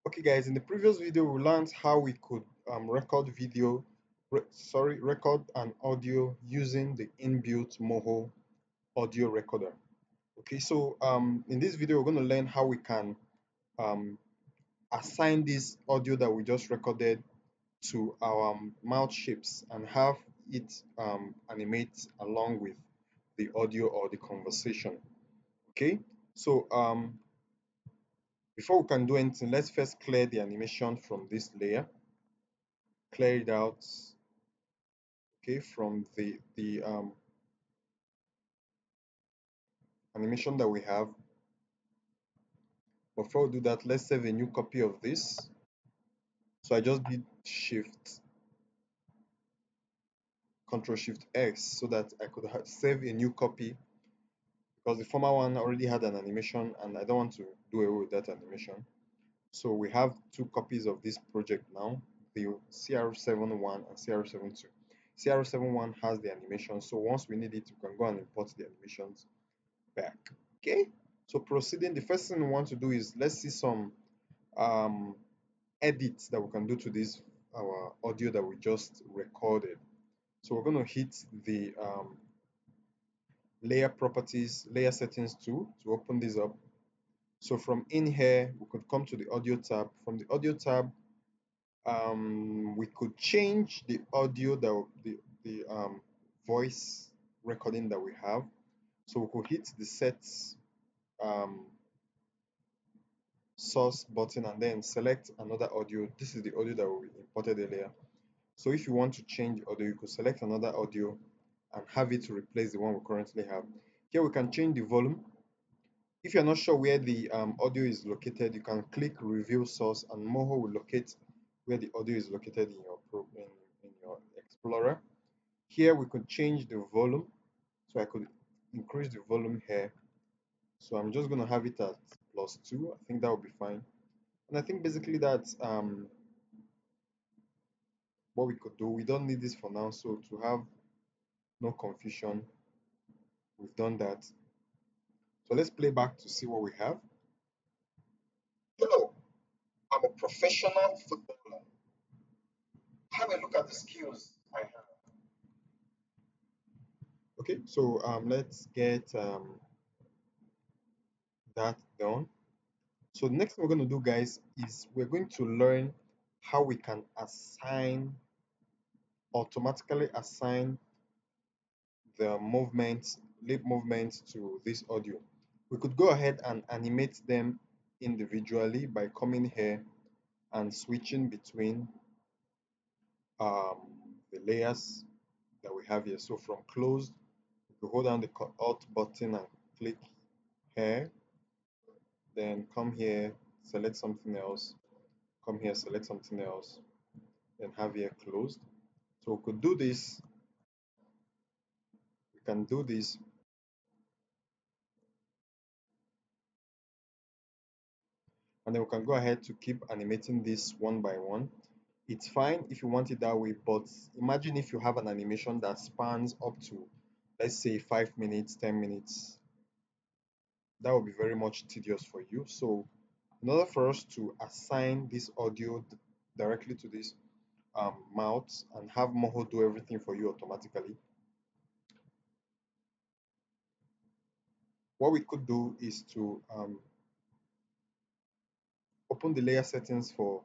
Okay, guys, in the previous video, we learned how we could record record an audio using the inbuilt Moho audio recorder. Okay, so in this video, we're going to learn how we can um, assign this audio that we just recorded to our mouth shapes and have it animate along with the audio or the conversation. Okay, so before we can do anything, let's first clear the animation from this layer, clear it out, okay, from the animation that we have. Before we do that, let's save a new copy of this. So I just did Control Shift X so that I could save a new copy because the former one already had an animation and I don't want to do away with that animation. So we have two copies of this project now, the CR71 and CR72. CR71 has the animation, so once we need it, we can go and import the animations back. Okay, so proceeding, the first thing we want to do is let's see some um, edits that we can do to this our audio that we just recorded. So we're going to hit the layer properties, layer settings tool to open this up. So from in here, we could come to the audio tab. From the audio tab, we could change the audio that the voice recording that we have. So we could hit the sets um, source button and then select another audio. This is the audio that we imported earlier. So if you want to change audio, you could select another audio and have it to replace the one we currently have. Here we can change the volume. If you're not sure where the audio is located, you can click Reveal Source and Moho will locate where the audio is located in in your Explorer. Here we could change the volume. So I could increase the volume here. So I'm just going to have it at +2. I think that will be fine. And I think basically that's what we could do. We don't need this for now. So to have no confusion, we've done that. So let's play back to see what we have. Hello, I'm a professional footballer. Have a look at the skills I have. Okay, so let's get that done. So the next thing we're going to do, guys, is we're going to learn how we can automatically assign the lip movements to this audio. We could go ahead and animate them individually by coming here and switching between um, the layers that we have here. So from closed, you hold down the Alt button and click here, then come here, select something else, come here, select something else, then have here closed. So we could do this, we can do this, and then we can go ahead to keep animating this one by one. It's fine if you want it that way, but imagine if you have an animation that spans up to, let's say, 5 minutes, 10 minutes. That would be very much tedious for you. So in order for us to assign this audio directly to this mouth and have Moho do everything for you automatically, what we could do is to open the layer settings for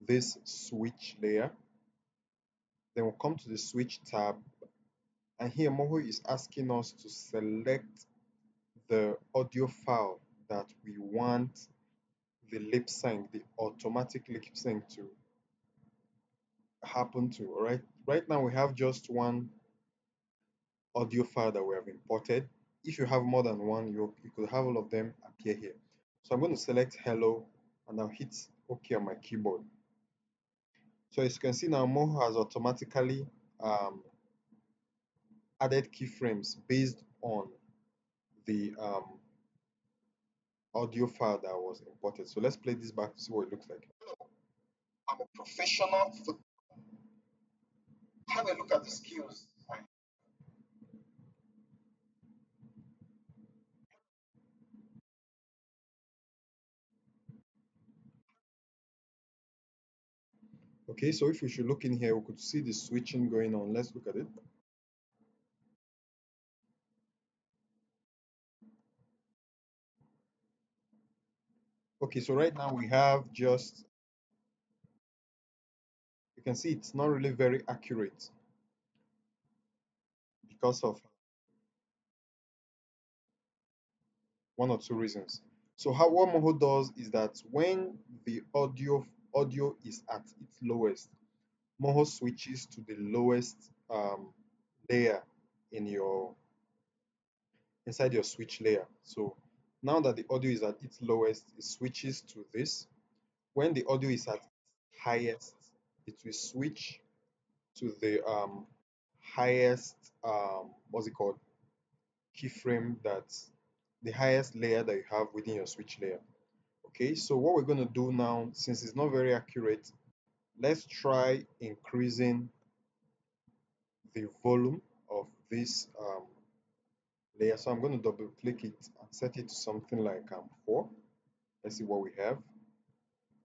this switch layer. Then we'll come to the switch tab, and here Moho is asking us to select the audio file that we want the lip sync, the automatic lip sync to happen to. All right, right now we have just one audio file that we have imported. If you have more than one, you could have all of them appear here. So I'm going to select hello and I'll hit OK on my keyboard. So as you can see now, Moho has automatically added keyframes based on the audio file that was imported. So let's play this back to see what it looks like. Hello, I'm a professional footballer. Have a look at the skills I Okay, so if we should look in here, we could see the switching going on. Let's look at it. Okay, so right now we have just, you can see it's not really very accurate because of one or two reasons. So how what Moho does is that when the audio is at its lowest, Moho switches to the lowest layer in your inside your switch layer. So now that the audio is at its lowest, it switches to this. When the audio is at its highest, it will switch to the highest what's it called, keyframe, that's the highest layer that you have within your switch layer. Okay, so what we're going to do now, since it's not very accurate, let's try increasing the volume of this layer. So I'm going to double click it and set it to something like 4. Let's see what we have.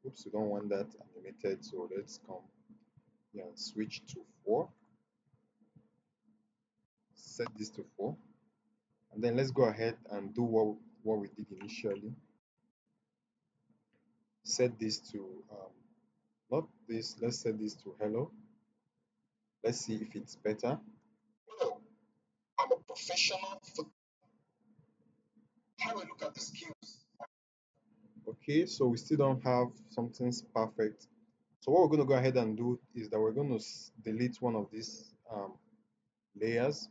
Oops, we don't want that animated, so let's come here and switch to 4. Set this to 4, and then let's go ahead and do what we did initially. Set this to not this, let's set this to hello. Let's see if it's better. Hello, I'm a professional. How do I look at the skills? Okay, so we still don't have something perfect. So what we're going to go ahead and do is that we're going to delete one of these layers.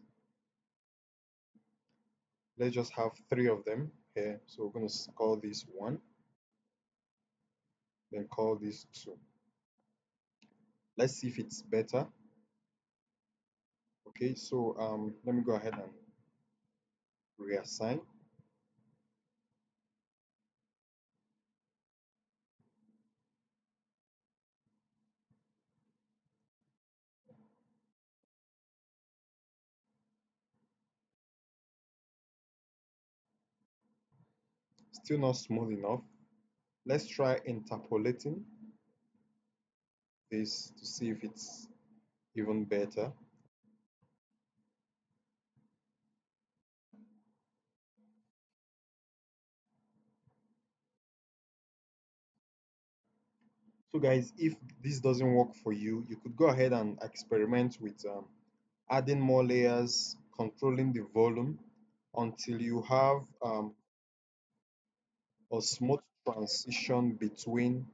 Let's just have 3 of them here. So we're going to call this 1, then call this 2. Let's see if it's better. Okay, so let me go ahead and reassign. Still not smooth enough. Let's try interpolating this to see if it's even better. So guys, if this doesn't work for you, you could go ahead and experiment with adding more layers, controlling the volume until you have a smooth transition between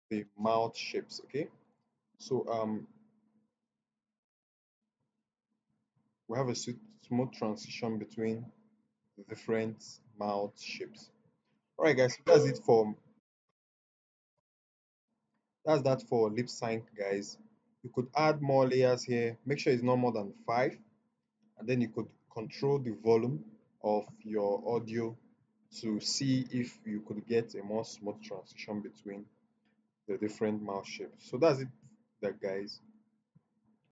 the mouth shapes. Okay, so we have a smooth transition between the different mouth shapes. All right, guys, so that's that for lip sync, guys. You could add more layers here. Make sure it's not more than 5, and then you could control the volume of your audio to see if you could get a more smooth transition between the different mouth shapes. So that's it, that guys.